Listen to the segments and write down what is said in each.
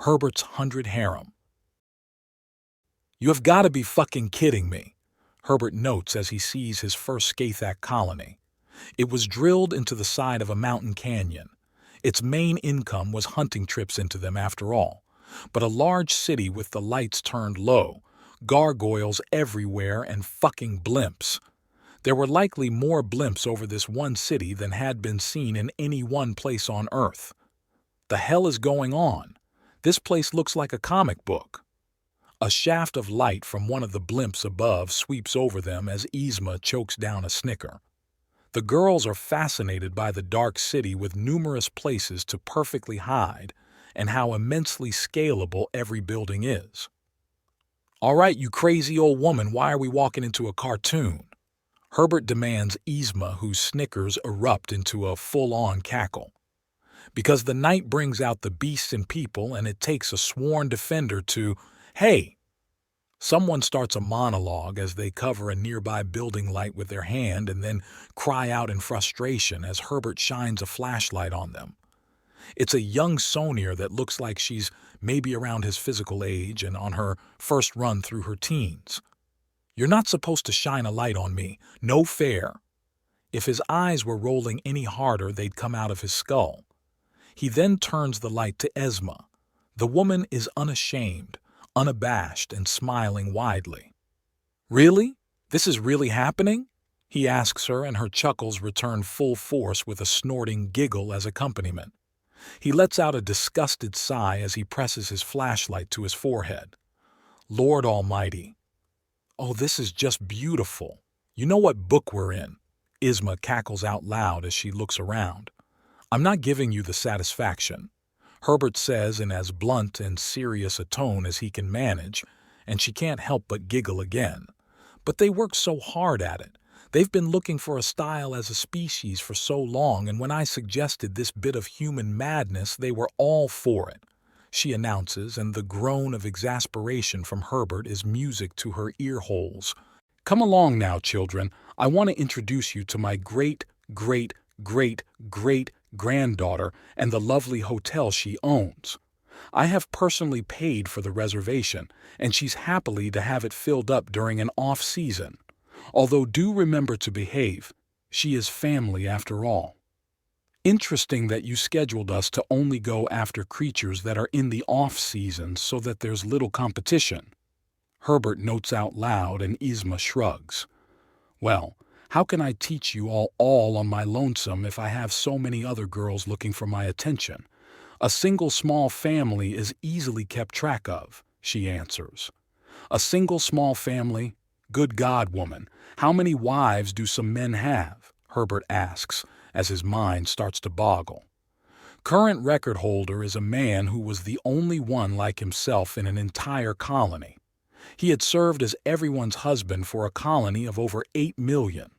Herbert's 100 harem. You have got to be fucking kidding me, Herbert notes as he sees his first Skathak colony. It was drilled into the side of a mountain canyon. Its main income was hunting trips into them after all. But a large city with the lights turned low, gargoyles everywhere, and fucking blimps. There were likely more blimps over this one city than had been seen in any one place on Earth. The hell is going on? This place looks like a comic book. A shaft of light from one of the blimps above sweeps over them as Yzma chokes down a snicker. The girls are fascinated by the dark city with numerous places to perfectly hide and how immensely scalable every building is. All right, you crazy old woman, why are we walking into a cartoon? Herbert demands Yzma, whose snickers erupt into a full-on cackle. Because the night brings out the beasts and people, and it takes a sworn defender to, hey! Someone starts a monologue as they cover a nearby building light with their hand and then cry out in frustration as Herbert shines a flashlight on them. It's a young Sonier that looks like she's maybe around his physical age and on her first run through her teens. You're not supposed to shine a light on me. No fair. If his eyes were rolling any harder, they'd come out of his skull. He then turns the light to Yzma. The woman is unashamed, unabashed, and smiling widely. Really? This is really happening? He asks her, and her chuckles return full force with a snorting giggle as accompaniment. He lets out a disgusted sigh as he presses his flashlight to his forehead. Lord Almighty. Oh, this is just beautiful. You know what book we're in? Yzma cackles out loud as she looks around. I'm not giving you the satisfaction, Herbert says in as blunt and serious a tone as he can manage, and she can't help but giggle again. But they work so hard at it. They've been looking for a style as a species for so long, and when I suggested this bit of human madness, they were all for it, she announces, and the groan of exasperation from Herbert is music to her ear holes. Come along now, children. I want to introduce you to my great-great-great-great-granddaughter and the lovely hotel she owns. I have personally paid for the reservation, and she's happily to have it filled up during an off-season. Although do remember to behave. She is family after all. Interesting that you scheduled us to only go after creatures that are in the off-season so that there's little competition. Herbert notes out loud, and Yzma shrugs. Well, how can I teach you all on my lonesome if I have so many other girls looking for my attention? A single small family is easily kept track of, she answers. A single small family? Good God, woman, how many wives do some men have? Herbert asks, as his mind starts to boggle. Current record holder is a man who was the only one like himself in an entire colony. He had served as everyone's husband for a colony of over 8 million.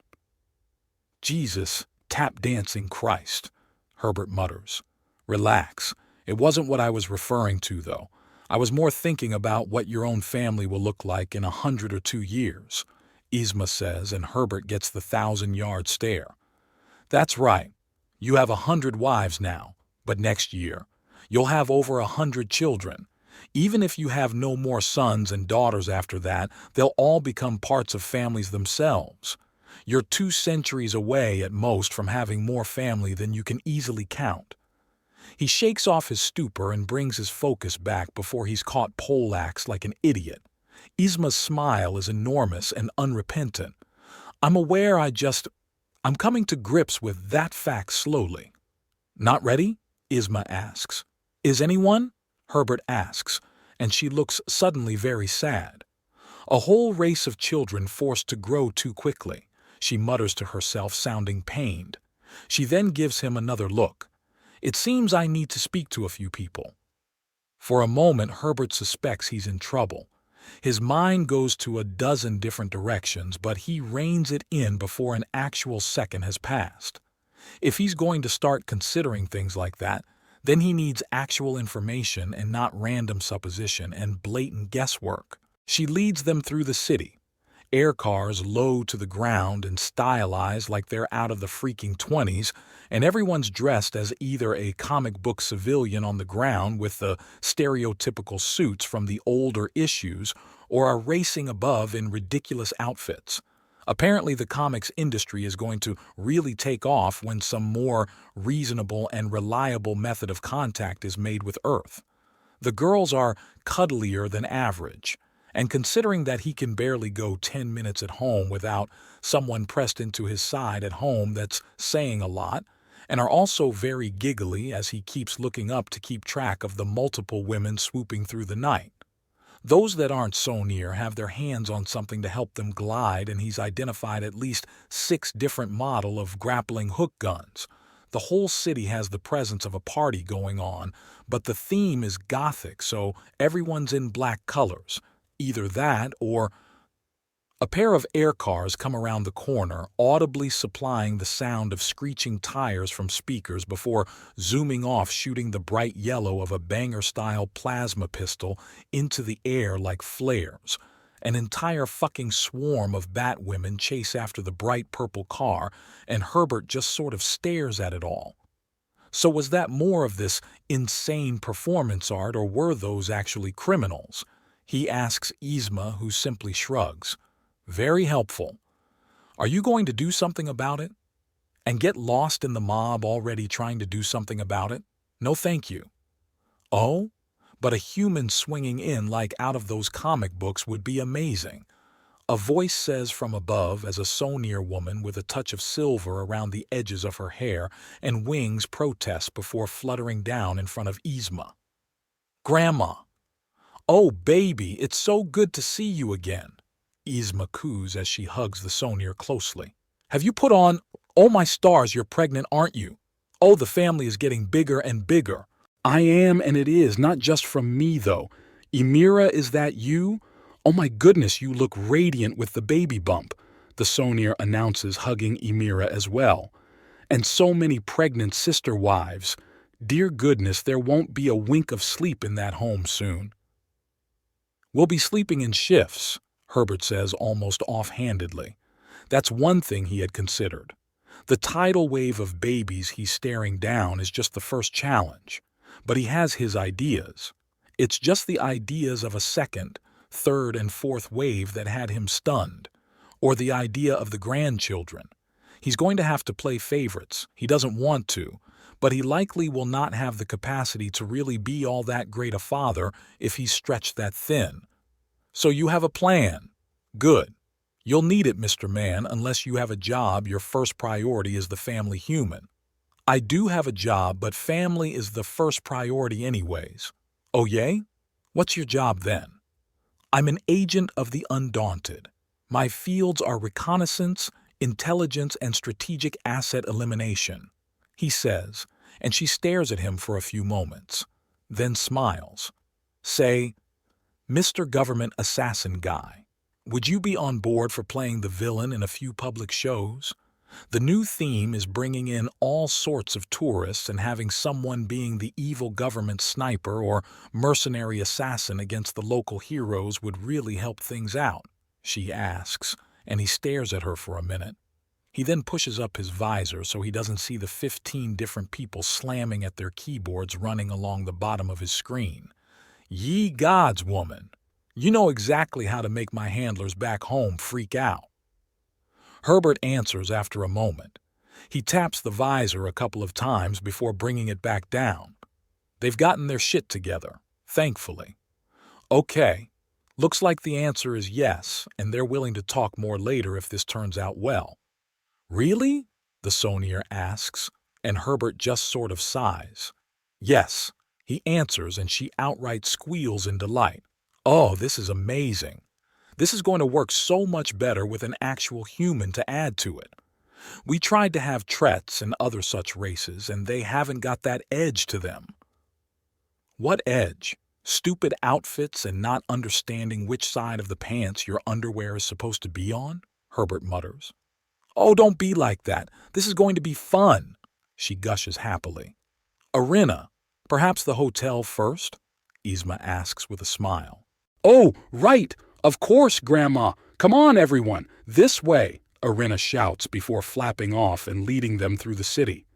Jesus, tap-dancing Christ, Herbert mutters. Relax. It wasn't what I was referring to, though. I was more thinking about what your own family will look like in 100 or 2 years, Yzma says, and Herbert gets the 1,000-yard stare. That's right. You have 100 wives now, but next year, you'll have over 100 children. Even if you have no more sons and daughters after that, they'll all become parts of families themselves. You're 2 centuries away at most from having more family than you can easily count. He shakes off his stupor and brings his focus back before he's caught poleaxed like an idiot. Yzma's smile is enormous and unrepentant. I'm aware I'm coming to grips with that fact slowly. Not ready? Yzma asks. Is anyone? Herbert asks, and she looks suddenly very sad. A whole race of children forced to grow too quickly, she mutters to herself, sounding pained. She then gives him another look. It seems I need to speak to a few people. For a moment, Herbert suspects he's in trouble. His mind goes to a dozen different directions, but he reins it in before an actual second has passed. If he's going to start considering things like that, then he needs actual information and not random supposition and blatant guesswork. She leads them through the city. Air cars low to the ground and stylized like they're out of the freaking 20s, and everyone's dressed as either a comic book civilian on the ground with the stereotypical suits from the older issues or are racing above in ridiculous outfits. Apparently, the comics industry is going to really take off when some more reasonable and reliable method of contact is made with Earth. The girls are cuddlier than average, and considering that he can barely go 10 minutes at home without someone pressed into his side at home that's saying a lot, and are also very giggly as he keeps looking up to keep track of the multiple women swooping through the night. Those that aren't so near have their hands on something to help them glide, and he's identified at least 6 different model of grappling hook guns. The whole city has the presence of a party going on, but the theme is gothic, so everyone's in black colors. Either that or a pair of air cars come around the corner, audibly supplying the sound of screeching tires from speakers before zooming off, shooting the bright yellow of a banger-style plasma pistol into the air like flares. An entire fucking swarm of Batwomen chase after the bright purple car, and Herbert just sort of stares at it all. So was that more of this insane performance art, or were those actually criminals? He asks Yzma, who simply shrugs. Very helpful. Are you going to do something about it? And get lost in the mob already trying to do something about it? No thank you. Oh? But a human swinging in like out of those comic books would be amazing. A voice says from above as a Sonier woman with a touch of silver around the edges of her hair and wings protests before fluttering down in front of Yzma. Grandma. Oh, baby, it's so good to see you again. Yzma coos as she hugs the Sonier closely. Have you put on? Oh my stars, you're pregnant, aren't you? Oh, the family is getting bigger and bigger. I am, and it is, not just from me, though. Emira, is that you? Oh my goodness, you look radiant with the baby bump, the Sonier announces, hugging Emira as well. And so many pregnant sister wives. Dear goodness, there won't be a wink of sleep in that home soon. We'll be sleeping in shifts, Herbert says almost offhandedly. That's one thing he had considered. The tidal wave of babies he's staring down is just the first challenge. But he has his ideas. It's just the ideas of a second, third, and fourth wave that had him stunned. Or the idea of the grandchildren. He's going to have to play favorites. He doesn't want to, but he likely will not have the capacity to really be all that great a father if he's stretched that thin. So you have a plan. Good. You'll need it, Mr. Man, unless you have a job. Your first priority is the family human. I do have a job, but family is the first priority anyways. Oh, yay? What's your job then? I'm an agent of the Undaunted. My fields are reconnaissance, intelligence, and strategic asset elimination, he says, and she stares at him for a few moments, then smiles. Say, Mr. Government Assassin Guy, would you be on board for playing the villain in a few public shows? The new theme is bringing in all sorts of tourists, and having someone being the evil government sniper or mercenary assassin against the local heroes would really help things out, she asks, and he stares at her for a minute. He then pushes up his visor so he doesn't see the 15 different people slamming at their keyboards running along the bottom of his screen. Ye gods, woman! You know exactly how to make my handlers back home freak out. Herbert answers after a moment. He taps the visor a couple of times before bringing it back down. They've gotten their shit together, thankfully. Okay, looks like the answer is yes, and they're willing to talk more later if this turns out well. Really? The Sonier asks, and Herbert just sort of sighs. Yes, he answers, and she outright squeals in delight. Oh, this is amazing. This is going to work so much better with an actual human to add to it. We tried to have Trets and other such races, and they haven't got that edge to them. What edge? Stupid outfits and not understanding which side of the pants your underwear is supposed to be on? Herbert mutters. Oh, don't be like that. This is going to be fun, she gushes happily. Arena, perhaps the hotel first? Yzma asks with a smile. Oh, right! Of course, Grandma. Come on, everyone. This way, Arena shouts before flapping off and leading them through the city.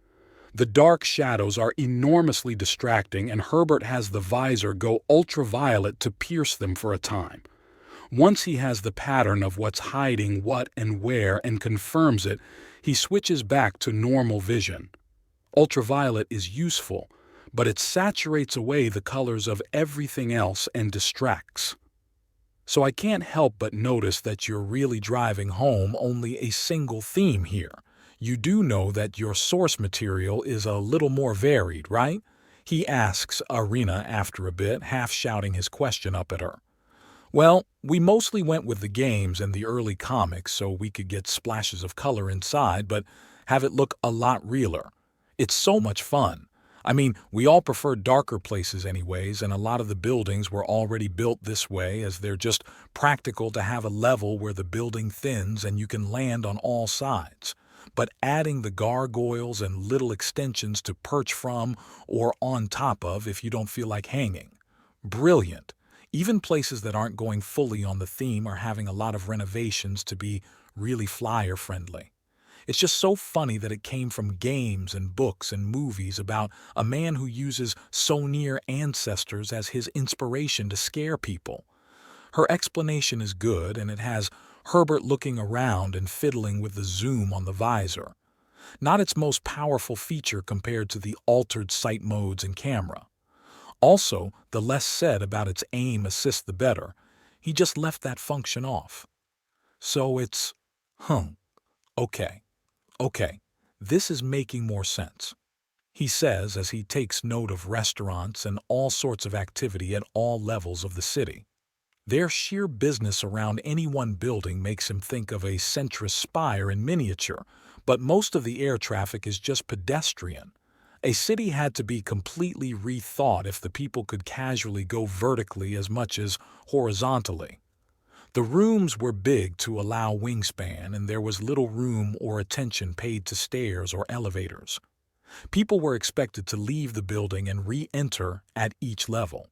The dark shadows are enormously distracting, and Herbert has the visor go ultraviolet to pierce them for a time. Once he has the pattern of what's hiding what and where and confirms it, he switches back to normal vision. Ultraviolet is useful, but it saturates away the colors of everything else and distracts. So I can't help but notice that you're really driving home only a single theme here. You do know that your source material is a little more varied, right? He asks Arena after a bit, half shouting his question up at her. Well, we mostly went with the games and the early comics so we could get splashes of color inside, but have it look a lot realer. It's so much fun. I mean, we all prefer darker places anyways, and a lot of the buildings were already built this way as they're just practical to have a level where the building thins and you can land on all sides. But adding the gargoyles and little extensions to perch from or on top of if you don't feel like hanging. Brilliant. Even places that aren't going fully on the theme are having a lot of renovations to be really flyer-friendly. It's just so funny that it came from games and books and movies about a man who uses so near ancestors as his inspiration to scare people. Her explanation is good, and it has Herbert looking around and fiddling with the zoom on the visor. Not its most powerful feature compared to the altered sight modes and camera. Also, the less said about its aim assist the better. He just left that function off. So it's, okay, this is making more sense, he says as he takes note of restaurants and all sorts of activity at all levels of the city. Their sheer business around any one building makes him think of a centrist spire in miniature, but most of the air traffic is just pedestrian. A city had to be completely rethought if the people could casually go vertically as much as horizontally. The rooms were big to allow wingspan, and there was little room or attention paid to stairs or elevators. People were expected to leave the building and re-enter at each level.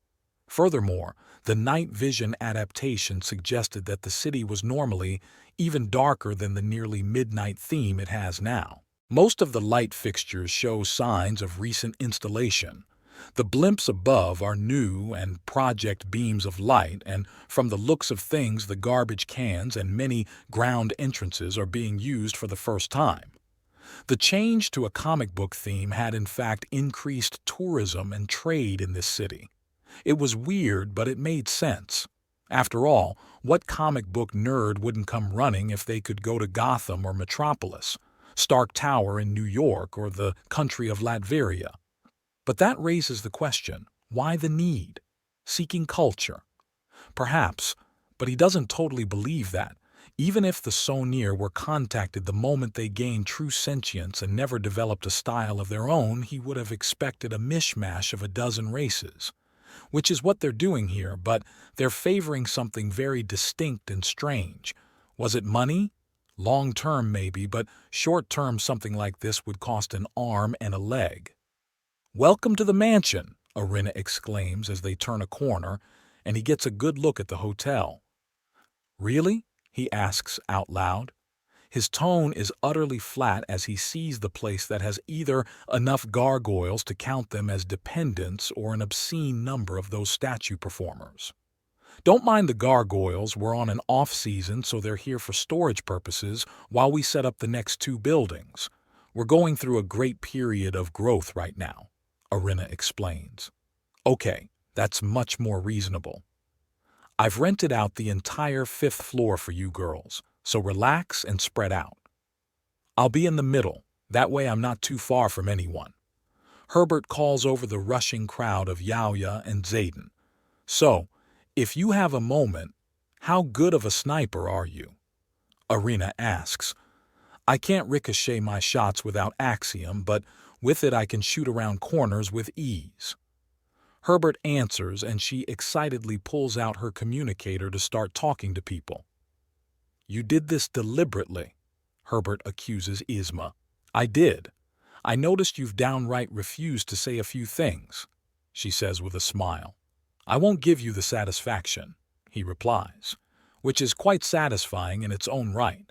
Furthermore, the night vision adaptation suggested that the city was normally even darker than the nearly midnight theme it has now. Most of the light fixtures show signs of recent installation. The blimps above are new and project beams of light, and from the looks of things, the garbage cans and many ground entrances are being used for the first time. The change to a comic book theme had in fact increased tourism and trade in this city. It was weird, but it made sense. After all, what comic book nerd wouldn't come running if they could go to Gotham or Metropolis, Stark Tower in New York, or the country of Latveria? But that raises the question, why the need? Seeking culture? Perhaps, but he doesn't totally believe that. Even if the so near were contacted the moment they gained true sentience and never developed a style of their own, he would have expected a mishmash of a dozen races. Which is what they're doing here, but they're favoring something very distinct and strange. Was it money? Long-term maybe, but short-term something like this would cost an arm and a leg. "Welcome to the mansion," Arena exclaims as they turn a corner, and he gets a good look at the hotel. "Really?" he asks out loud. His tone is utterly flat as he sees the place that has either enough gargoyles to count them as dependents or an obscene number of those statue performers. Don't mind the gargoyles, we're on an off-season, so they're here for storage purposes while we set up the next two buildings. We're going through a great period of growth right now, Arena explains. Okay, that's much more reasonable. I've rented out the entire 5th floor for you girls, so relax and spread out. I'll be in the middle, that way I'm not too far from anyone. Herbert calls over the rushing crowd of Yaoya and Zayden. So, if you have a moment, how good of a sniper are you? Arena asks. I can't ricochet my shots without Axiom, but with it I can shoot around corners with ease. Herbert answers, and she excitedly pulls out her communicator to start talking to people. You did this deliberately, Herbert accuses Isma. I did. I noticed you've downright refused to say a few things, she says with a smile. I won't give you the satisfaction, he replies. which is quite satisfying in its own right.